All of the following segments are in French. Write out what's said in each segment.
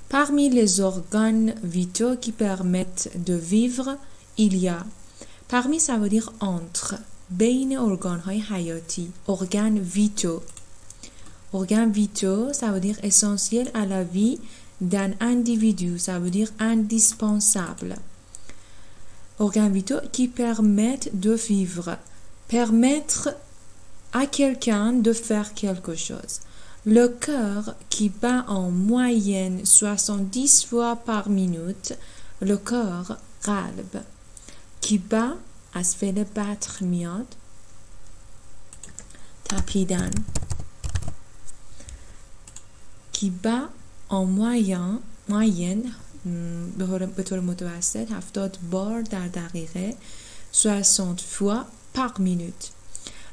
Parmi les organes vitaux qui permettent de vivre, il y a parmi ça veut dire entre بین ارگان‌های حیاتی organes vitaux. Organes vitaux, ça veut dire essentiel à la vie d'un individu, ça veut dire indispensable. Organes vitaux qui permettent de vivre, permettre à quelqu'un de faire quelque chose. Le cœur qui bat en moyenne 70 fois par minute, le cœur قلب qui bat از فعل battre میاد تپیدن qui bat en moyenne به طور متوسط 70 بار در دقیقه 60 fois par minute.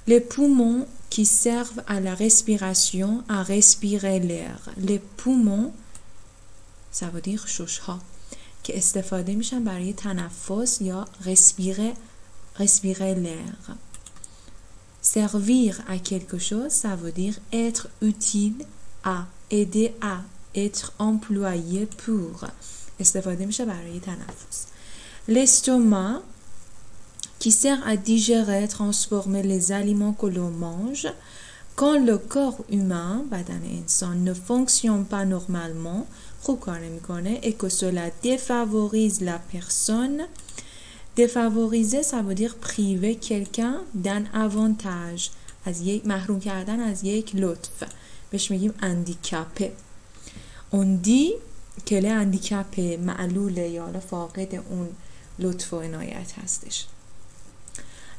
Les poumons qui servent à la respiration, à respirer l'air. Les poumons, ça veut dire ششها که استفاده میشن برای تنفس یا respirer l'air. Servir à quelque chose, ça veut dire être utile à, aider à, être employé pour. استفاده میشه برای تنفس. L'estomac qui sert à digérer, transformer les aliments que l'on mange. Quand le corps humain, بدن انسان, ne fonctionne pas normalement, خوب کار نمیکنه, et que cela défavorise la personne. Défavoriser, ça veut dire priver quelqu'un d'un avantage. از یک محروم کردن از یک لطف. بهش میگیم handicapé. On dit que le handicapé معلوله یا فاقد اون لطف و عنایت هستش.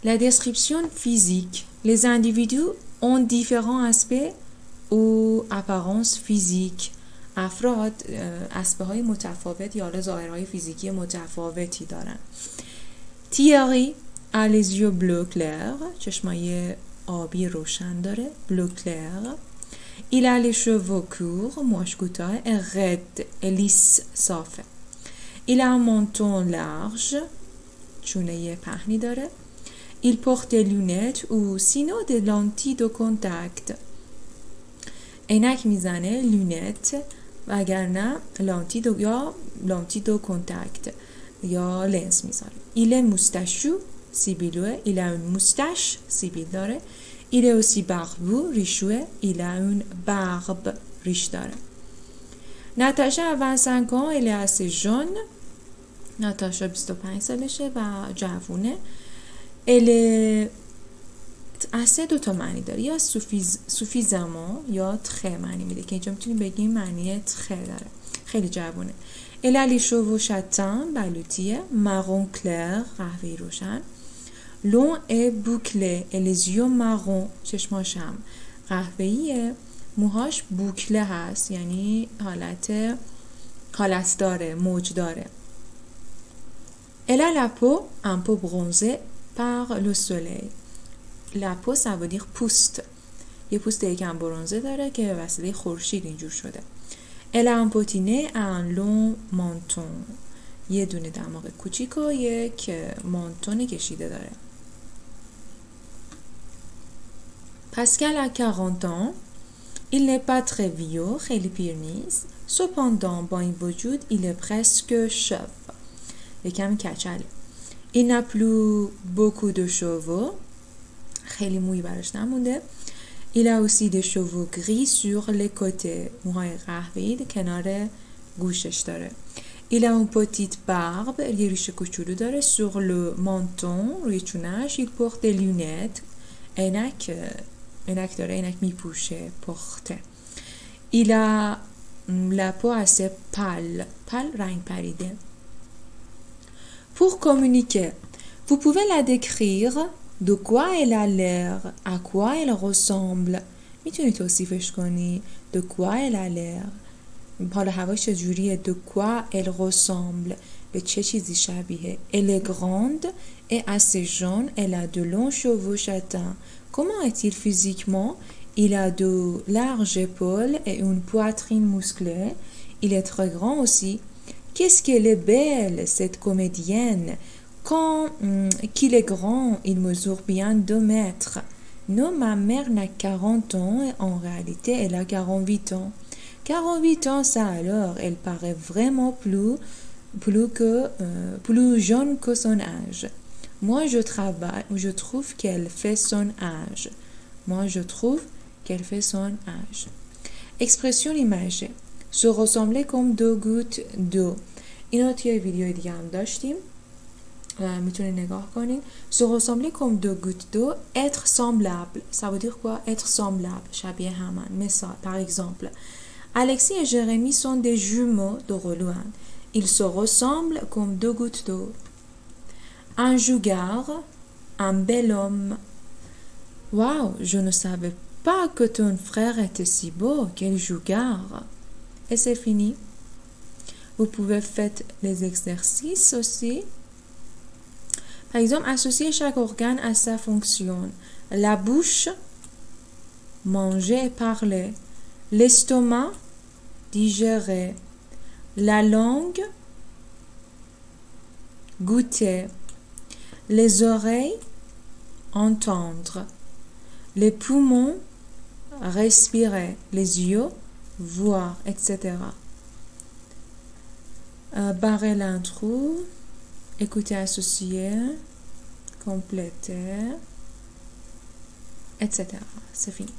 La description physique. Les individus ont différents aspects ou apparences physiques. افراد اسبهای متفاوت یا ظاهرهای فیزیکی متفاوتی دارن. Thierry a les yeux bleu clair. چشمای آبی روشن داره. Bleu clair. Il a les cheveux courts. موهاش کوتاه. Et raide. Et lisse صافه. Il a un menton large. چونه پهنی داره. Il porte des lunettes ou sinon des lentilles de contact. عینک میزنه لونت وگرنه لانتی دو کنتاکت یا لنز میذاره. Il est moustachu سیبیلوه. Il a une moustache سیبیل داره. Il est aussi barbu ریشوه. Il a une barbe ریش داره. ناتاشا 25 ans elle est assez jeune. ناتاشا 25 سالشه و جوونه. elle اسه دو تا معنی داره یا سوفیزامان یا تخه معنی میده که اینجا میتونیم بگیم معنی تخه داره. خیلی جوونه. elle a les cheveux châtains بلوطیه. marron clair قهوه‌ای روشن. long et bouclé et les yeux marron چشماش هم قهوه‌ایه. موهاش بوکله هست یعنی حالت داره موج داره. elle a la peau un peu bronzée par le soleil. La peau ça veut dire پوست. یه پوست یکم برنزه داره که به وسیله خورشید اینجور شده. Elle a un petit nez et un long menton. یه دونه دماغ کوچیک و یک مانتون کشیده داره. Pascal a 40 ans. Il n'est pas très vieux. خیلی پیر نیست. Cependant با این وجود il est presque chauve. یکم کچله. Il n'a plus beaucoup de cheveux. خیلی موی براش نمونده. Il a aussi des cheveux gris sur les côtés. موهای قهوه‌ای کنار گوشش داره. Il a une petite barbe. یه ریش کوچولو داره. Sur le menton روی چونش. Il porte des lunettes. عینک داره. عینک میپوشه. porte. Il a la peau assez pâle. pâle رنگ پریده. Pour communiquer, vous pouvez la décrire. De quoi elle a l'air? À quoi elle ressemble? میتونی توصیفش کنی. De quoi elle a l'air? حال هواش چجوریه. De quoi elle ressemble? به چه چیزی شبیه. Elle est grande et assez jaune. Elle a de longs cheveux châtains. Comment est-il physiquement? Il a de larges épaules et une poitrine musclée. Il est très grand aussi. Qu'est-ce qu'elle est belle, cette comédienne! Quand qu'il est grand, il mesure bien 2 mètres. Non, ma mère n'a 40 ans et en réalité, elle a 48 ans. 48 ans, ça alors, elle paraît vraiment plus jeune que son âge. Moi, je trouve qu'elle fait son âge. Moi, je trouve qu'elle fait son âge. Expression imagée. Se ressembler comme deux gouttes d'eau. اینو توی ویدیو دیگه هم داشتیم. میتونید نگاه کنید. Se ressembler comme deux gouttes d'eau. Être semblable. Ça veut dire quoi? Être semblable. شبیه همان. مثال. Par exemple. Alexis et Jérémy sont des jumeaux de Rolouan. Ils se ressemblent comme deux gouttes d'eau. Un jougard, un bel homme. Waouh, je ne savais pas que ton frère était si beau. Quel jougard. Et c'est fini. Vous pouvez faire les exercices aussi. Par exemple, associer chaque organe à sa fonction. La bouche, manger et parler. L'estomac, digérer. La langue, goûter. Les oreilles, entendre. Les poumons, respirer. Les yeux, voir, etc. Barrer l'intro, écouter associer, compléter, etc. C'est fini.